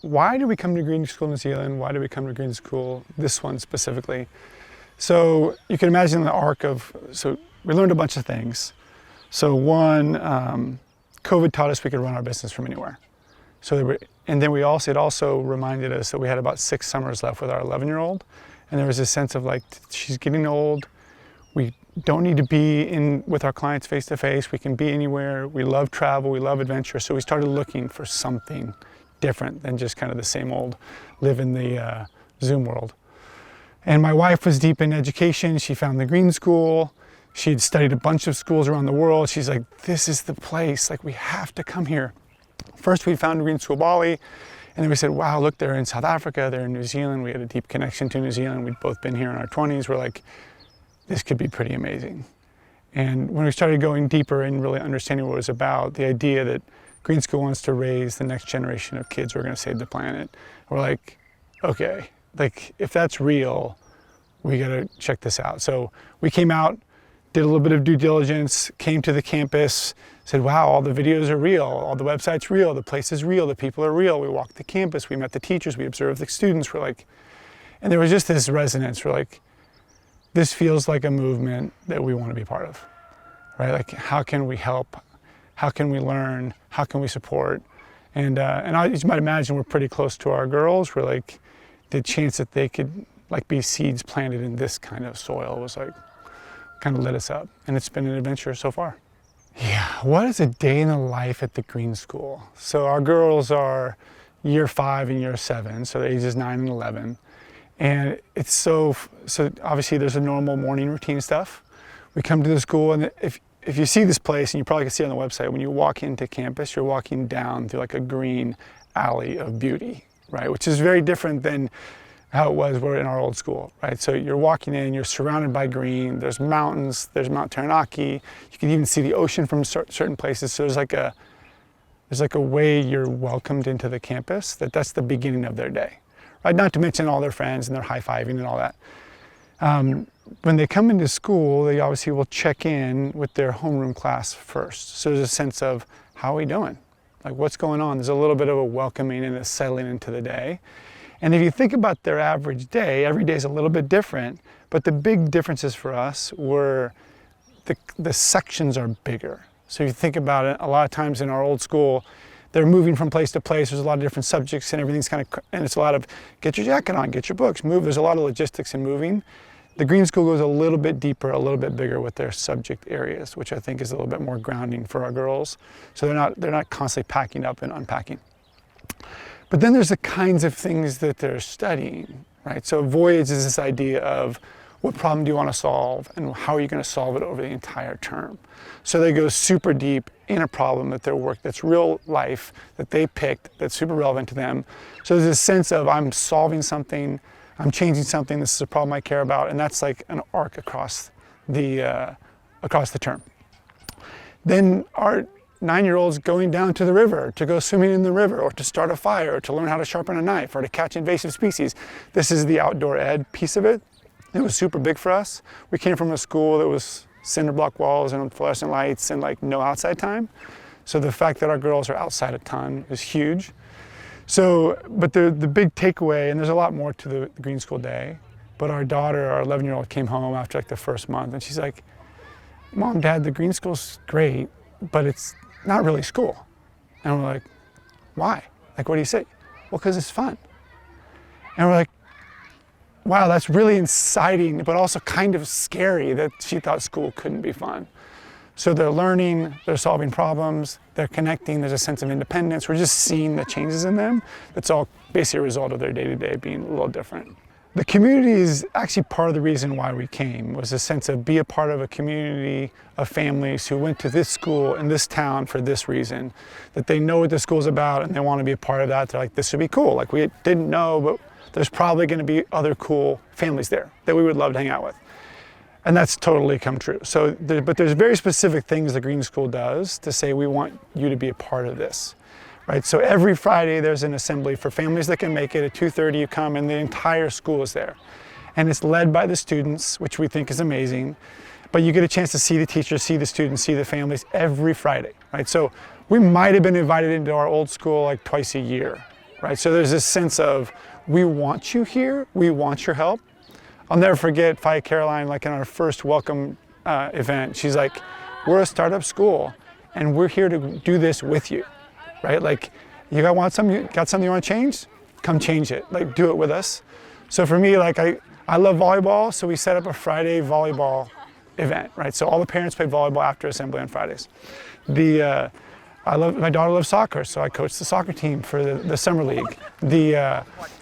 why did we come to Green School New Zealand? Why did we come to Green School, this one specifically? So you can imagine the arc of, so we learned a bunch of things. So one, COVID taught us we could run our business from anywhere. And then it also reminded us that we had about 6 summers left with our 11-year-old. And there was a sense of like, she's getting old. We don't need to be in with our clients face to face. We can be anywhere. We love travel, we love adventure. So we started looking for something different than just kind of the same old live in the Zoom world. And my wife was deep in education. She found the Green School. She had studied a bunch of schools around the world. She's like, this is the place, like we have to come here. First we found Green School Bali, and then we said, wow, look, they're in South Africa, they're in New Zealand. We had a deep connection to New Zealand. We'd both been here in our 20s. We're like, this could be pretty amazing. And when we started going deeper and really understanding what it was about, the idea that Green School wants to raise the next generation of kids who are going to save the planet, we're like, okay, like if that's real, we got to check this out. So we came out, did a little bit of due diligence, came to the campus, said, wow, all the videos are real, all the websites real, the place is real, the people are real. We walked the campus, we met the teachers, we observed the students. We're like, and there was just this resonance. We're like, this feels like a movement that we want to be part of, right? Like, how can we help? How can we learn? How can we support? And as you might imagine, we're pretty close to our girls. We're like, the chance that they could like be seeds planted in this kind of soil was like, kind of lit us up. And it's been an adventure so far. Yeah, what is a day in the life at the Green School? So our girls are year 5 and year 7, so the ages 9 and 11. And it's so obviously there's a normal morning routine stuff. We come to the school, and if you see this place, and you probably can see it on the website, when you walk into campus, you're walking down through like a green alley of beauty, right? Which is very different than how it was in our old school, right? So you're walking in, you're surrounded by green, there's mountains, there's Mount Taranaki, you can even see the ocean from certain places. So there's like a way you're welcomed into the campus, that's the beginning of their day, right? Not to mention all their friends and their high-fiving and all that. When they come into school, they obviously will check in with their homeroom class first. So there's a sense of, how are we doing? Like, what's going on? There's a little bit of a welcoming and a settling into the day. And if you think about their average day, every day is a little bit different, but the big differences for us were the sections are bigger. So if you think about it, a lot of times in our old school, they're moving from place to place. There's a lot of different subjects and everything's and it's a lot of get your jacket on, get your books, move. There's a lot of logistics in moving. The Green School goes a little bit deeper, a little bit bigger with their subject areas, which I think is a little bit more grounding for our girls. So they're not constantly packing up and unpacking. But then there's the kinds of things that they're studying, right? So Voyage is this idea of what problem do you want to solve and how are you going to solve it over the entire term? So they go super deep in a problem that their work that's real life, that they picked, that's super relevant to them. So there's this sense of I'm solving something, I'm changing something, this is a problem I care about, and that's like an arc across the term. Then our 9-year-olds going down to the river, to go swimming in the river, or to start a fire, or to learn how to sharpen a knife, or to catch invasive species. This is the outdoor ed piece of it. It was super big for us. We came from a school that was cinder block walls and fluorescent lights and like no outside time. So the fact that our girls are outside a ton is huge. So, but the big takeaway, and there's a lot more to the Green School day, but our daughter, our 11-year-old, came home after like the first month, and she's like, Mom, Dad, the Green School's great, but it's not really school. And we're like, why? Like, what do you say? Well, because it's fun. And we're like, wow, that's really inciting, but also kind of scary that she thought school couldn't be fun. So they're learning, they're solving problems, they're connecting, there's a sense of independence. We're just seeing the changes in them. That's all basically a result of their day-to-day being a little different. The community is actually part of the reason why we came, was a sense of be a part of a community of families who went to this school in this town for this reason, that they know what the school's about and they want to be a part of that. They're like, this would be cool. Like, we didn't know, but there's probably going to be other cool families there that we would love to hang out with. And that's totally come true. So, but there's very specific things the Green School does to say we want you to be a part of this. Right, so every Friday there's an assembly for families that can make it. At 2:30 you come and the entire school is there. And it's led by the students, which we think is amazing. But you get a chance to see the teachers, see the students, see the families every Friday. Right, so we might have been invited into our old school like twice a year, right? So there's this sense of, we want you here, we want your help. I'll never forget Fia Caroline, like in our first welcome event, she's like, we're a startup school and we're here to do this with you, right? Like, you got something you want to change? Come change it, like do it with us. So for me, like I love volleyball, so we set up a Friday volleyball event, right? So all the parents play volleyball after assembly on Fridays. My daughter loves soccer, so I coached the soccer team for the summer league.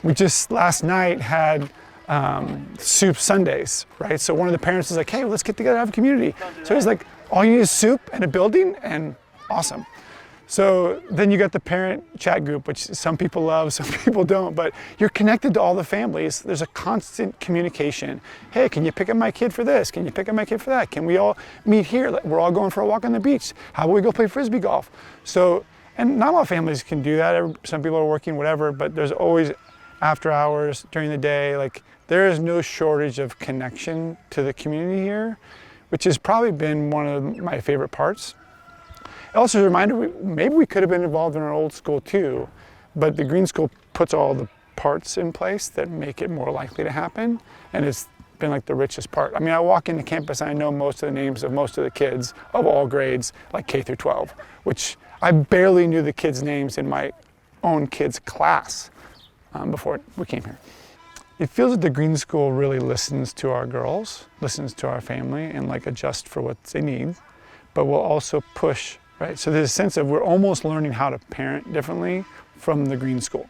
We just last night had soup Sundays, right? So one of the parents was like, hey, let's get together and have a community. So he's like, all you need is soup and a building, and awesome. So then you got the parent chat group, which some people love, some people don't, but you're connected to all the families. There's a constant communication. Hey, can you pick up my kid for this? Can you pick up my kid for that? Can we all meet here? We're all going for a walk on the beach. How about we go play Frisbee golf? So, and not all families can do that. Some people are working, whatever, but there's always after hours, during the day, like there is no shortage of connection to the community here, which has probably been one of my favorite parts. Also a reminder, maybe we could have been involved in our old school too, but the Green School puts all the parts in place that make it more likely to happen, and it's been like the richest part. I mean, I walk into campus and I know most of the names of most of the kids of all grades, like K through 12, which I barely knew the kids' names in my own kids' class before we came here. It feels like the Green School really listens to our girls, listens to our family, and like adjusts for what they need, but will also push. Right, so there's a sense of we're almost learning how to parent differently from the Green School.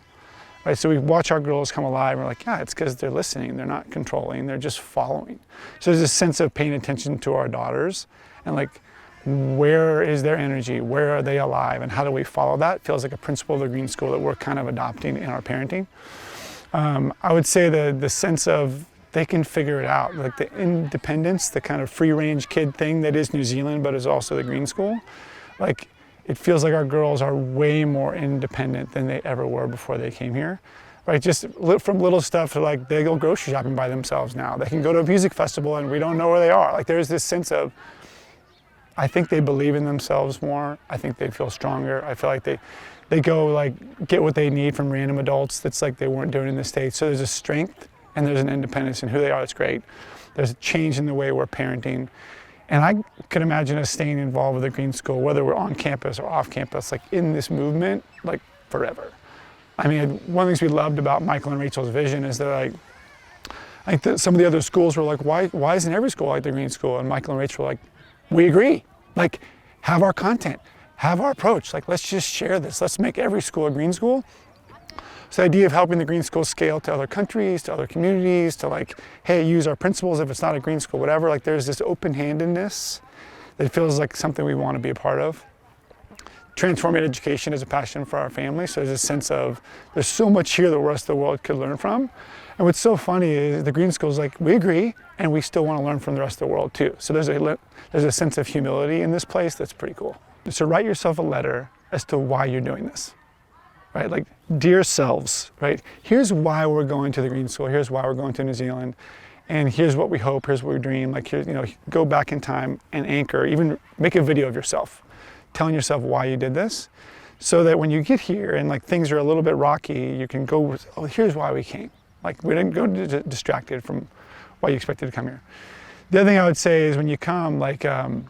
Right, so we watch our girls come alive and we're like, yeah, it's because they're listening, they're not controlling, they're just following. So there's a sense of paying attention to our daughters and like, where is their energy, where are they alive, and how do we follow that? Feels like a principle of the Green School that we're kind of adopting in our parenting. I would say the sense of they can figure it out, like the independence, the kind of free-range kid thing that is New Zealand but is also the Green School. Like, it feels like our girls are way more independent than they ever were before they came here, right? Just from little stuff to like, they go grocery shopping by themselves now. They can go to a music festival and we don't know where they are. Like, there's this sense of, I think they believe in themselves more. I think they feel stronger. I feel like they go like, get what they need from random adults that's like they weren't doing in the States. So there's a strength and there's an independence in who they are. That's great. There's a change in the way we're parenting. And I could imagine us staying involved with the Green School, whether we're on campus or off campus, like in this movement, like forever. I mean, one of the things we loved about Michael and Rachel's vision is that I think that some of the other schools were like, why isn't every school like the Green School? And Michael and Rachel were like, we agree. Like, have our content, have our approach. Like, let's just share this. Let's make every school a Green School. So the idea of helping the Green School scale to other countries, to other communities, to like, hey, use our principles if it's not a Green School, whatever. Like, there's this open-handedness that feels like something we want to be a part of. Transformative education is a passion for our family. So there's a sense of, there's so much here the rest of the world could learn from. And what's so funny is the Green School is like, we agree, and we still want to learn from the rest of the world too. So there's a sense of humility in this place that's pretty cool. So write yourself a letter as to why you're doing this. Right, like, dear selves, right? Here's why we're going to the Green School. Here's why we're going to New Zealand, and here's what we hope. Here's what we dream. Like, here, go back in time and anchor. Even make a video of yourself, telling yourself why you did this, so that when you get here and like things are a little bit rocky, you can go, oh, here's why we came. Like, we didn't go distracted from why you expected to come here. The other thing I would say is when you come, like, one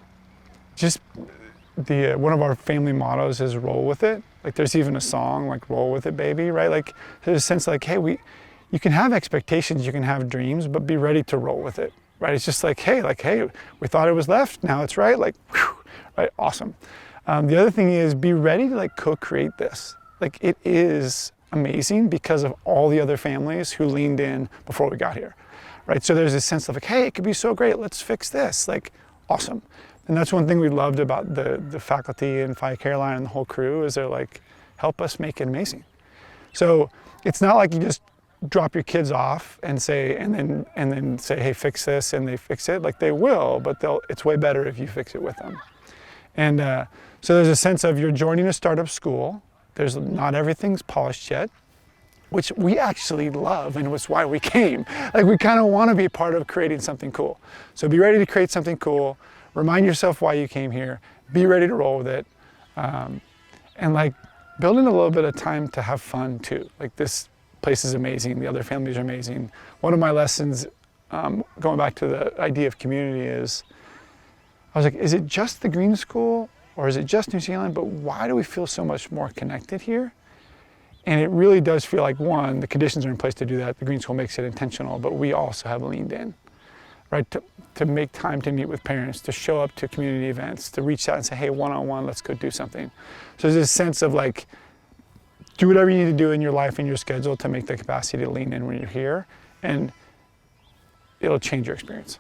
of our family mottos is roll with it. Like, there's even a song like roll with it, baby, right? Like, there's a sense like, hey, you can have expectations, you can have dreams, but be ready to roll with it, right? It's just like, hey, we thought it was left, now it's right, like, whew, right, awesome. The other thing is be ready to like co-create this. Like, it is amazing because of all the other families who leaned in before we got here, right? So there's this sense of like, hey, it could be so great, let's fix this, like, awesome. And that's one thing we loved about the faculty and Fia Caroline and the whole crew is they're like, help us make it amazing. So it's not like you just drop your kids off and say, and then say, hey, fix this, and they fix it. Like, they will, but it's way better if you fix it with them. And so there's a sense of you're joining a startup school. There's not everything's polished yet, which we actually love, and it's why we came. Like, we kind of want to be part of creating something cool. So be ready to create something cool. Remind yourself why you came here. Be ready to roll with it. And like, building a little bit of time to have fun too. Like, this place is amazing, the other families are amazing. One of my lessons, going back to the idea of community, is I was like, is it just the Green School or is it just New Zealand? But why do we feel so much more connected here? And it really does feel like, one, the conditions are in place to do that. The Green School makes it intentional, but we also have leaned in, right? To make time to meet with parents, to show up to community events, to reach out and say, hey, one-on-one, let's go do something. So there's this sense of like, do whatever you need to do in your life and your schedule to make the capacity to lean in when you're here, and it'll change your experience.